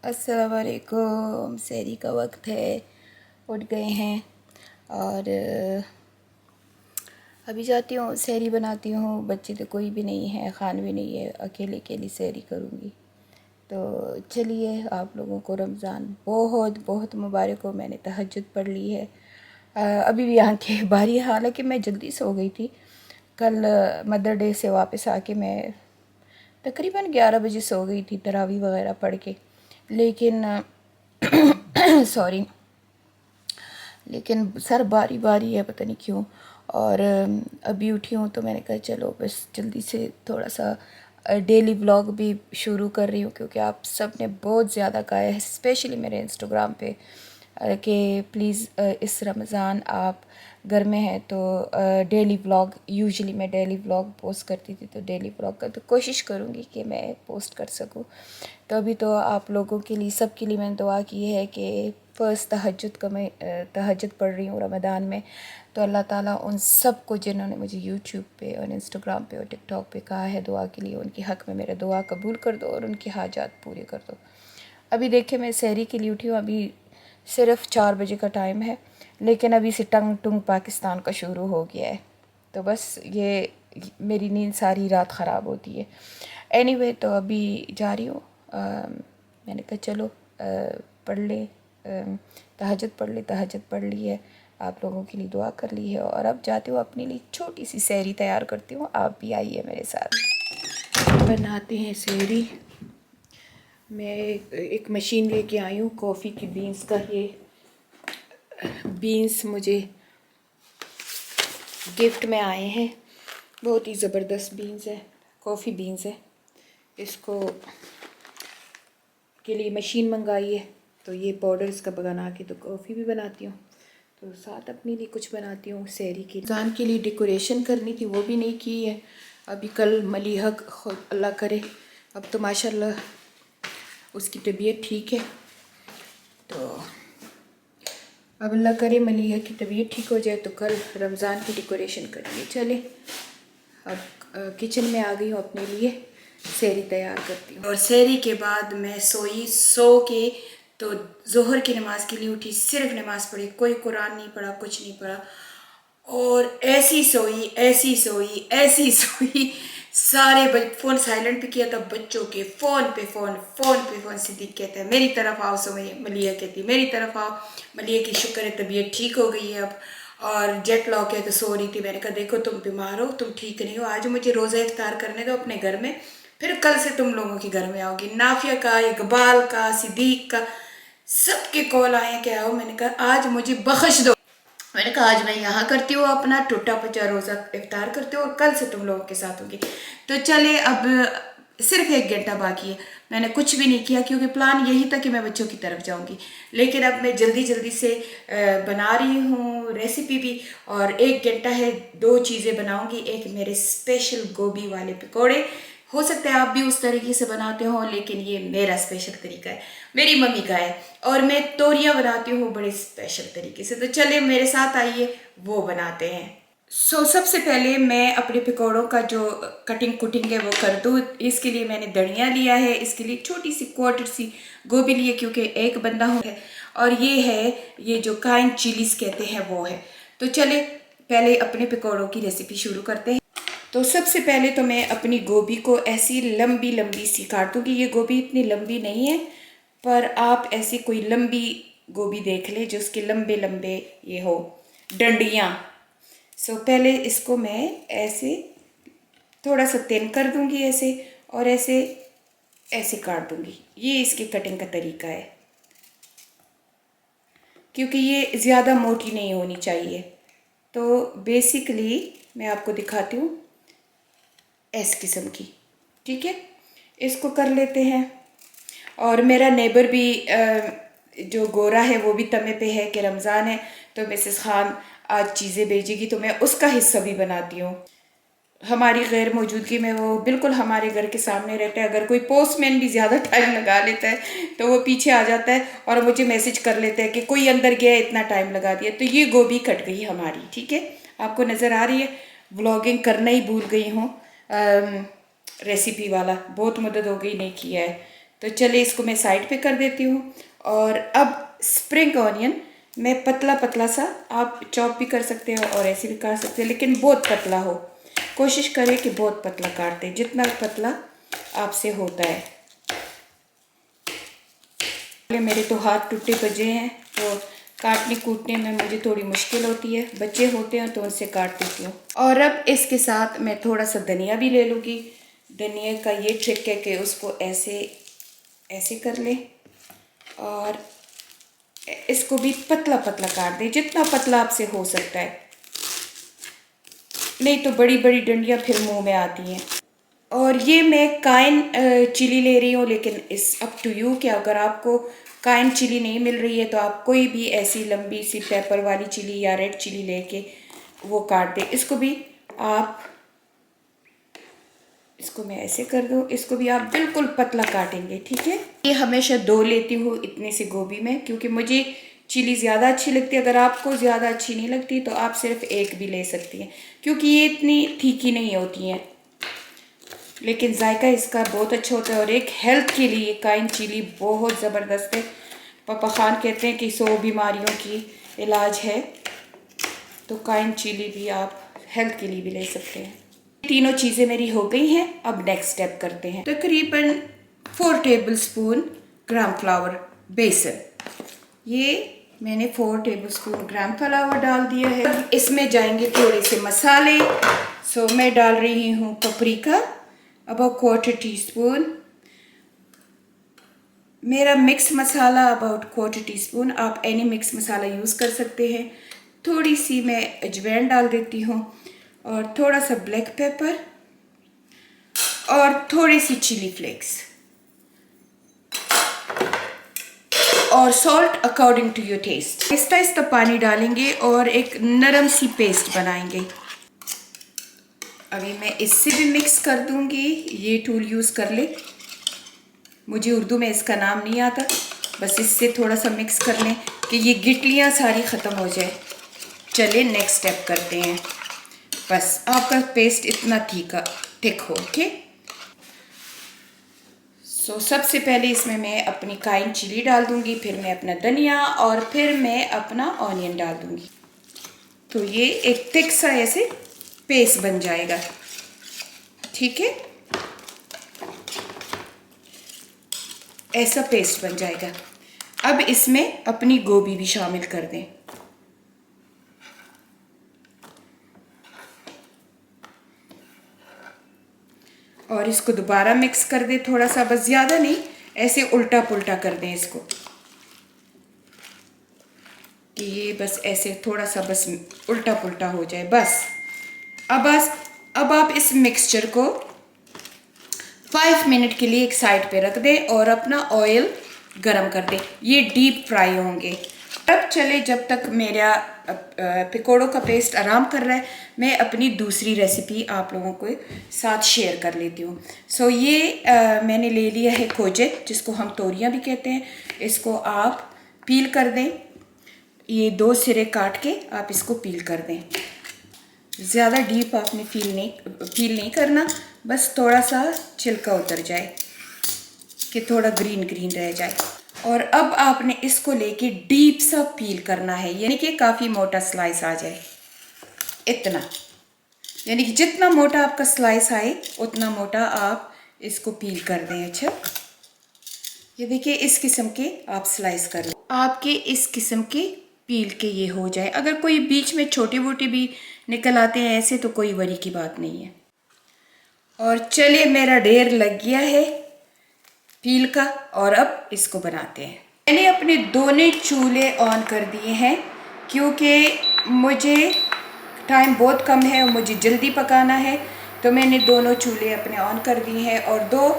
अस्सलाम वालेकुम। सहरी का वक्त है, उठ गए हैं और अभी जाती हूँ सहरी बनाती हूँ। बच्चे तो कोई भी नहीं है, खान भी नहीं है, अकेले अकेली सहरी करूँगी। तो चलिए, आप लोगों को रमज़ान बहुत बहुत मुबारक हो। मैंने तहज्जुद पढ़ ली है। अभी भी आंखें बारी है, हालांकि मैं जल्दी सो गई थी। कल मदर डे से वापस आके मैं तकरीबन 11 बजे सो गई थी, तरावी वगैरह पढ़ के। लेकिन सॉरी, लेकिन सर बारी बारी है, पता नहीं क्यों। और अभी उठी हूँ तो मैंने कहा चलो बस जल्दी से थोड़ा सा डेली व्लॉग भी शुरू कर रही हूँ, क्योंकि आप सब ने बहुत ज़्यादा कहा है, स्पेशली मेरे इंस्टाग्राम पे, कि प्लीज़ इस रमज़ान आप घर में हैं तो डेली व्लॉग, यूजुअली मैं डेली व्लॉग पोस्ट करती थी, तो डेली व्लॉग का तो कोशिश करूँगी कि मैं पोस्ट कर सकूँ। तो अभी तो आप लोगों के लिए, सब के लिए मैंने दुआ की है कि फ़र्स्ट तहज्जुद का मैं तहज्जुद पढ़ रही हूँ रमज़ान में। तो अल्लाह ताला उन सब को जिन्होंने मुझे यूट्यूब पे और इंस्टाग्राम पे और टिकटॉक पे कहा है दुआ के लिए, उनके हक़ में मेरा दुआ कबूल कर दो और उनकी हाजात पूरे कर दो। अभी देखिए, मैं सहरी के लिए उठी हूँ, अभी सिर्फ़ 4 बजे का टाइम है, लेकिन अभी से टंग टुंग पाकिस्तान का शुरू हो गया है। तो बस ये मेरी नींद सारी रात ख़राब होती है। एनीवे, तो अभी जा रही हूँ। मैंने कहा चलो पढ़ ले, तहज्जुद पढ़ ले। तहज्जुद पढ़ ली है, आप लोगों के लिए दुआ कर ली है, और अब जाती हूँ अपने लिए छोटी सी सहरी तैयार करती हूँ। आप भी आइए मेरे साथ, बनाते हैं सहरी। मैं एक मशीन लेके आई हूँ कॉफ़ी की बीन्स का। ये बीन्स मुझे गिफ्ट में आए हैं, बहुत ही ज़बरदस्त बीन्स है, कॉफ़ी बीन्स है। इसको के लिए मशीन मंगाई है, तो ये पाउडर इसका बना के तो कॉफ़ी भी बनाती हूँ, तो साथ अपने लिए कुछ बनाती हूँ सहरी के। रमज़ान के लिए डेकोरेशन करनी थी, वो भी नहीं की है अभी। कल मलिहा अल्लाह करे, अब तो माशाल्लाह उसकी तबीयत ठीक है, तो अब अल्लाह करे मलिहा की तबीयत ठीक हो जाए तो कल रमज़ान की डेकोरेशन करेंगे। चले, अब किचन में आ गई हूँ, अपने लिए सहरी तैयार करती हूँ। और सहरी के बाद मैं सोई, सो के तो ज़ोहर की नमाज़ के लिए उठी, सिर्फ नमाज़ पढ़ी, कोई कुरान नहीं पढ़ा, कुछ नहीं पढ़ा, और ऐसी सोई, ऐसी सोई, ऐसी सोई। सारे फ़ोन साइलेंट पे किया था, बच्चों के फ़ोन पे फ़ोन, फ़ोन पे फ़ोन। सिद्दीक कहता है मेरी तरफ आओ, मलिया कहती है मेरी तरफ आओ। मलिया की शुक्र है तबीयत ठीक हो गई है अब, और जेट लॉक है तो सो रही थी। मैंने कहा देखो तुम बीमार हो, तुम ठीक नहीं हो, आज मुझे रोज़ा इफ्तार करने दो अपने घर में, फिर कल से तुम लोगों के घर में आओगी। नाफिया का, इकबाल का, सिद्दीक का, सबके कॉल आए कि आओ। मैंने कहा आज मुझे बख्श दो। मैंने कहा आज मैं यहाँ करती हूँ अपना टूटा पचा रोज़ा इफ्तार करती हूँ, और कल से तुम लोगों के साथ होगी। तो चले, अब सिर्फ 1 घंटा बाकी है। मैंने कुछ भी नहीं किया, क्योंकि प्लान यही था कि मैं बच्चों की तरफ जाऊंगी, लेकिन अब मैं जल्दी जल्दी से बना रही हूँ रेसिपी भी, और 1 घंटा है, 2 चीज़ें बनाऊंगी। एक मेरे स्पेशल गोभी वाले पकौड़े, हो सकता है आप भी उस तरीके से बनाते हो, लेकिन ये मेरा स्पेशल तरीका है, मेरी मम्मी का है। और मैं तोरियां बनाती हूँ बड़े स्पेशल तरीके से। तो चले मेरे साथ आइए, वो बनाते हैं। सबसे पहले मैं अपने पकौड़ों का जो कटिंग कुटिंग है वो कर दूँ। इसके लिए मैंने धनिया लिया है, इसके लिए छोटी सी क्वार्टर सी गोभी लिए, क्योंकि एक बंदा है, और ये है, ये जो काइन चिलीज कहते हैं वो है। तो चले पहले अपने पकौड़ों की रेसिपी शुरू करते हैं। तो सबसे पहले तो मैं अपनी गोभी को ऐसी लंबी लंबी सी काट दूँगी। ये गोभी इतनी लंबी नहीं है, पर आप ऐसी कोई लंबी गोभी देख ले जो उसके लंबे लंबे ये हो डंडियाँ। पहले इसको मैं ऐसे थोड़ा सा तिन कर दूँगी ऐसे, और ऐसे ऐसे काट दूँगी। ये इसकी कटिंग का तरीका है, क्योंकि ये ज़्यादा मोटी नहीं होनी चाहिए। तो बेसिकली मैं आपको दिखाती हूँ इस किस्म की, ठीक है। इसको कर लेते हैं। और मेरा नेबर भी जो गोरा है वो भी तमे पे है कि रमज़ान है तो मिसेस खान आज चीज़ें भेजेगी, तो मैं उसका हिस्सा भी बनाती हूँ। हमारी गैर मौजूदगी में वो बिल्कुल हमारे घर के सामने रहता है। अगर कोई पोस्टमैन भी ज़्यादा टाइम लगा लेता है तो वो पीछे आ जाता है और मुझे मैसेज कर लेता है कि कोई अंदर गया, इतना टाइम लगा दिया। तो ये गोभी कट गई हमारी, ठीक है, आपको नज़र आ रही है। व्लॉगिंग करना ही भूल गई हूँ, रेसिपी वाला बहुत मदद हो गई, नहीं किया है। तो चलिए इसको मैं साइड पे कर देती हूँ। और अब स्प्रिंग ऑनियन मैं पतला पतला सा, आप चॉप भी कर सकते हो और ऐसे भी काट सकते हैं, लेकिन बहुत पतला हो। कोशिश करें कि बहुत पतला काट दें, जितना पतला आपसे होता है। मेरे तो हाथ टूटे बजे हैं, तो काटने कूटने में मुझे थोड़ी मुश्किल होती है। बच्चे होते हैं तो उनसे काट देती हूँ। और अब इसके साथ मैं थोड़ा सा धनिया भी ले लूँगी। धनिया का ये ट्रिक है कि उसको ऐसे ऐसे कर ले और इसको भी पतला पतला काट दे, जितना पतला आपसे हो सकता है, नहीं तो बड़ी बड़ी डंडियाँ फिर मुंह में आती हैं। और ये मैं काइन चिली ले रही हूँ, लेकिन इस अप टू यू कि अगर आपको काइन चिली नहीं मिल रही है तो आप कोई भी ऐसी लंबी सी पेपर वाली चिली या रेड चिली लेके वो काट दें। इसको भी आप, इसको मैं ऐसे कर दूँ, इसको भी आप बिल्कुल पतला काटेंगे, ठीक है। ये हमेशा 2 लेती हूँ इतने से गोभी में, क्योंकि मुझे चिली ज़्यादा अच्छी लगती है। अगर आपको ज़्यादा अच्छी नहीं लगती तो आप सिर्फ 1 भी ले सकती हैं, क्योंकि ये इतनी तीखी नहीं होती हैं, लेकिन जायका इसका बहुत अच्छा होता है। और एक हेल्थ के लिए काइन चिली बहुत ज़बरदस्त है। पापा खान कहते हैं कि 100 बीमारियों की इलाज है, तो काइन चिली भी आप हेल्थ के लिए भी ले सकते हैं। तीनों चीज़ें मेरी हो गई हैं। अब नेक्स्ट स्टेप करते हैं। तकरीबन 4 टेबलस्पून ग्राम फ्लावर बेसन, ये मैंने 4 टेबलस्पून ग्राम फ्लावर डाल दिया है। इसमें जाएंगे थोड़े से मसाले। सो मैं डाल रही हूँ पपरिका, अबाउट 1/4 टीस्पून। मेरा मिक्स मसाला अबाउट 1/4 टीस्पून, आप एनी मिक्स मसाला यूज़ कर सकते हैं। थोड़ी सी मैं अजवाइन डाल देती हूँ और थोड़ा सा ब्लैक पेपर और थोड़ी सी चिली फ्लेक्स और salt according to your taste. आहिस्ता आहिस्ता पानी डालेंगे और एक नरम सी पेस्ट बनाएंगे। अभी मैं इससे भी मिक्स कर दूंगी। ये टूल यूज़ कर ले, मुझे उर्दू में इसका नाम नहीं आता। बस इससे थोड़ा सा मिक्स कर लें कि ये गिटलियाँ सारी ख़त्म हो जाए। चलिए नेक्स्ट स्टेप करते हैं। बस आपका पेस्ट इतना थिक हो, ओके। सो सबसे पहले इसमें मैं अपनी काइन चिली डाल दूंगी, फिर मैं अपना धनिया और फिर मैं अपना ऑनियन डाल दूंगी। तो ये एक थिक सा ऐसे पेस्ट बन जाएगा, ठीक है। ऐसा पेस्ट बन जाएगा। अब इसमें अपनी गोभी भी शामिल कर दें। और इसको दोबारा मिक्स कर दें थोड़ा सा, बस ज़्यादा नहीं, ऐसे उल्टा पुल्टा कर दें इसको, कि ये बस ऐसे थोड़ा सा बस उल्टा पुल्टा हो जाए बस। अब आप इस मिक्सचर को 5 मिनट के लिए एक साइड पे रख दें और अपना ऑयल गरम कर दें। ये डीप फ्राई होंगे। तब चले जब तक मेरा पकौड़ों का पेस्ट आराम कर रहा है, मैं अपनी दूसरी रेसिपी आप लोगों को साथ शेयर कर लेती हूँ। सो ये मैंने ले लिया है कोजेट, जिसको हम तोरियाँ भी कहते हैं। इसको आप पील कर दें। ये 2 सिरे काट के आप इसको पील कर दें। ज़्यादा डीप आपने पील नहीं करना, बस थोड़ा सा छिलका उतर जाए कि थोड़ा ग्रीन ग्रीन रह जाए। और अब आपने इसको लेके डीप सा पील करना है, यानी कि काफ़ी मोटा स्लाइस आ जाए, इतना। यानी कि जितना मोटा आपका स्लाइस आए उतना मोटा आप इसको पील कर दें। अच्छा, ये देखिए इस किस्म के आप स्लाइस कर लें। आपके इस किस्म के पील के ये हो जाए। अगर कोई बीच में छोटे मोटे भी निकल आते हैं ऐसे, तो कोई वरी की बात नहीं है। और चलिए मेरा ढेर लग गया है पील का, और अब इसको बनाते हैं। मैंने अपने दोनों चूल्हे ऑन कर दिए हैं, क्योंकि मुझे टाइम बहुत कम है और मुझे जल्दी पकाना है। तो मैंने दोनों चूल्हे अपने ऑन कर दिए हैं और 2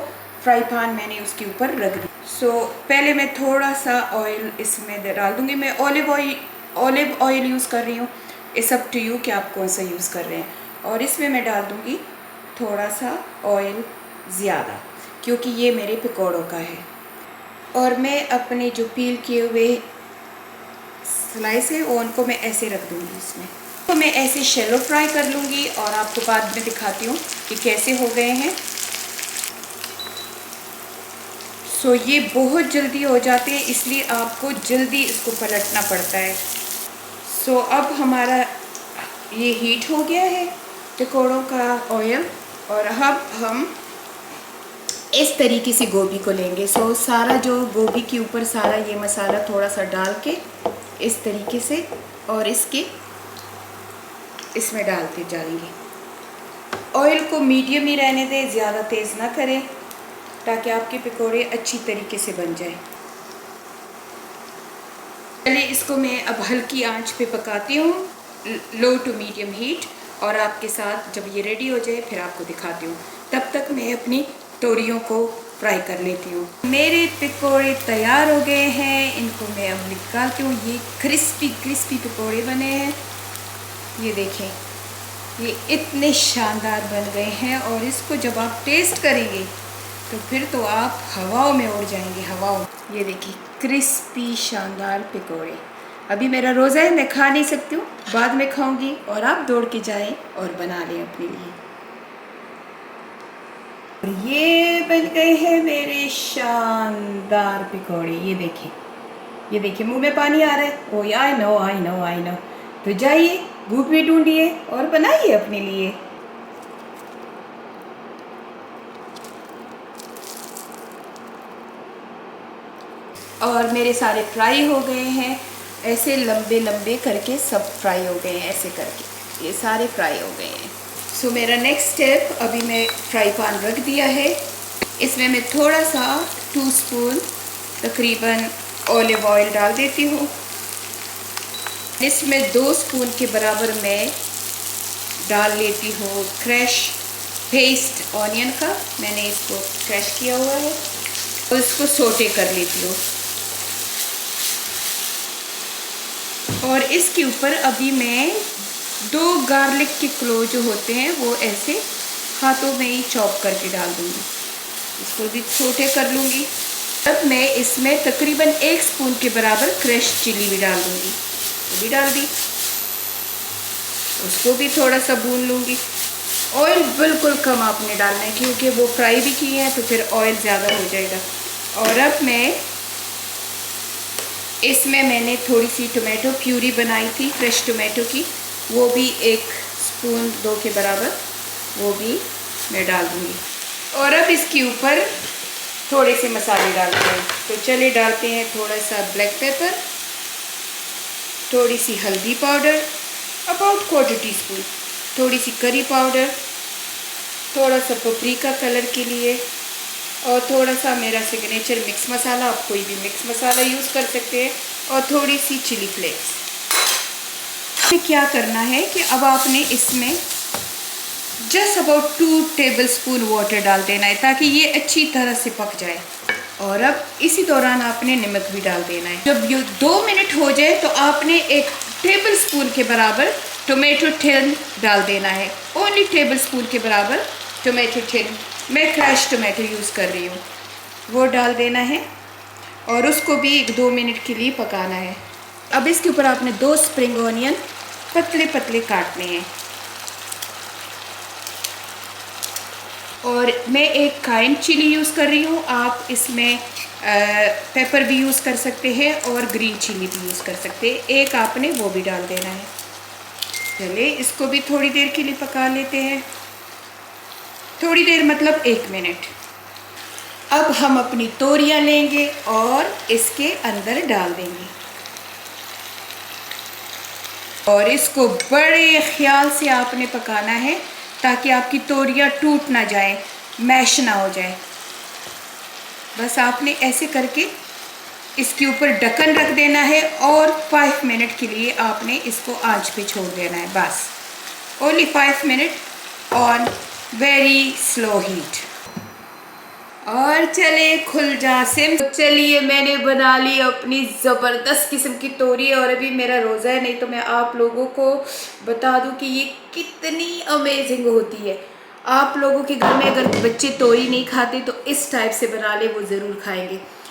फ्राई पैन मैंने उसके ऊपर रख दी। सो पहले मैं थोड़ा सा ऑयल इसमें डाल दूँगी। मैं ऑलिव ऑयल यूज़ कर रही हूँ। इट्स अप टू यू कि आप कौन सा यूज़ कर रहे हैं। और इसमें मैं डाल दूँगी थोड़ा सा ऑयल ज़्यादा, क्योंकि ये मेरे पकौड़ों का है। और मैं अपने जो पील किए हुए स्लाइस है उनको मैं ऐसे रख दूँगी इसमें। तो मैं ऐसे शैलो फ्राई कर लूँगी और आपको बाद में दिखाती हूँ कि कैसे हो गए हैं। सो ये बहुत जल्दी हो जाते हैं, इसलिए आपको जल्दी इसको पलटना पड़ता है। सो अब हमारा ये हीट हो गया है पकौड़ों का ऑयल, और अब हम इस तरीके से गोभी को लेंगे। सो सारा जो गोभी के ऊपर सारा ये मसाला थोड़ा सा डाल के इस तरीके से, और इसमें डालते जाएंगे। ऑयल को मीडियम ही रहने दें, ज़्यादा तेज़ ना करें, ताकि आपके पकोड़े अच्छी तरीके से बन जाए। चलिए इसको मैं अब हल्की आंच पे पकाती हूँ, लो टू मीडियम हीट, और आपके साथ जब ये रेडी हो जाए फिर आपको दिखाती हूँ। तब तक मैं अपनी तोरियों को फ्राई कर लेती हूँ। मेरे पकोड़े तैयार हो गए हैं, इनको मैं अब निकालती हूँ। ये क्रिस्पी क्रिस्पी पकोड़े बने हैं, ये देखें, ये इतने शानदार बन गए हैं। और इसको जब आप टेस्ट करेंगे तो फिर तो आप हवाओं में उड़ जाएंगे, हवाओं। ये देखिए क्रिस्पी शानदार पकोड़े। अभी मेरा रोज़ा है, मैं खा नहीं सकती हूँ, बाद में खाऊंगी, और आप दौड़ के जाएं और बना लें अपने लिए। और ये बन गए हैं मेरे शानदार पकोड़े। ये देखिए मुंह में पानी आ रहा है। Oh I know I know I know. तो जाइए भूख भी ढूंढिए और बनाइए अपने लिए। और मेरे सारे फ्राई हो गए हैं, ऐसे लंबे लंबे करके सब फ्राई हो गए हैं, ऐसे करके ये सारे फ्राई हो गए हैं। सो मेरा नेक्स्ट स्टेप, अभी मैं फ्राई पैन रख दिया है, इसमें मैं थोड़ा सा 2 स्पून तकरीबन ऑलिव ऑयल डाल देती हूँ। इसमें 2 स्पून के बराबर मैं डाल लेती हूँ क्रश पेस्ट ऑनियन का। मैंने इसको क्रश किया हुआ है और इसको सोटे कर लेती हूँ। और इसके ऊपर अभी मैं 2 गार्लिक के क्लोव जो होते हैं वो ऐसे हाथों में ही चॉप करके डाल दूँगी। इसको भी सोटे कर लूँगी। अब मैं इसमें तकरीबन 1 स्पून के बराबर क्रश चिली भी डाल दूँगी। वो भी डाल दी, उसको भी थोड़ा सा भून लूँगी। ऑयल बिल्कुल कम आपने डालना है, क्योंकि वो फ्राई भी किए हैं तो फिर ऑयल ज़्यादा हो जाएगा। और अब मैं इसमें मैंने थोड़ी सी टोमेटो प्यूरी बनाई थी, फ्रेश टोमेटो की, वो भी 1 स्पून 2 के बराबर वो भी मैं डाल दूँगी। और अब इसके ऊपर थोड़े से मसाले डालते हैं। तो चलिए डालते हैं थोड़ा सा ब्लैक पेपर, थोड़ी सी हल्दी पाउडर अबाउट 1/4 टीस्पून, थोड़ी सी करी पाउडर, थोड़ा सा पपरिका कलर के लिए, और थोड़ा सा मेरा सिग्नेचर मिक्स मसाला, आप कोई भी मिक्स मसाला यूज़ कर सकते हैं, और थोड़ी सी चिली फ्लेक्स। क्या करना है कि अब आपने इसमें जस्ट अबाउट 2 टेबलस्पून वाटर डाल देना है, ताकि ये अच्छी तरह से पक जाए। और अब इसी दौरान आपने नमक भी डाल देना है। जब ये 2 मिनट हो जाए तो आपने 1 टेबलस्पून के बराबर टोमेटो थिन डाल देना है। ओनली टेबलस्पून के बराबर टोमेटो थिन, मैं क्रश टोमेटो यूज़ कर रही हूँ, वो डाल देना है। और उसको भी 1-2 मिनट के लिए पकाना है। अब इसके ऊपर आपने 2 स्प्रिंग ऑनियन पतले पतले काटने हैं। और मैं 1 काइन चिली यूज़ कर रही हूँ, आप इसमें पेपर भी यूज़ कर सकते हैं और ग्रीन चिली भी यूज़ कर सकते हैं। 1 आपने वो भी डाल देना है। चलिए इसको भी थोड़ी देर के लिए पका लेते हैं, थोड़ी देर मतलब 1 मिनट। अब हम अपनी तोरियां लेंगे और इसके अंदर डाल देंगे, और इसको बड़े ख्याल से आपने पकाना है, ताकि आपकी तोरियां टूट ना जाए, मैश ना हो जाए। बस आपने ऐसे करके इसके ऊपर ढक्कन रख देना है, और 5 मिनट के लिए आपने इसको आंच पे छोड़ देना है। बस only 5 minute on very slow heat. और चले खुल जा सिम। तो चलिए मैंने बना ली अपनी ज़बरदस्त किस्म की तोरी, और अभी मेरा रोज़ा है, नहीं तो मैं आप लोगों को बता दूं कि ये कितनी अमेजिंग होती है। आप लोगों के घर में अगर बच्चे तोरी नहीं खाते तो इस टाइप से बना ले, वो ज़रूर खाएंगे।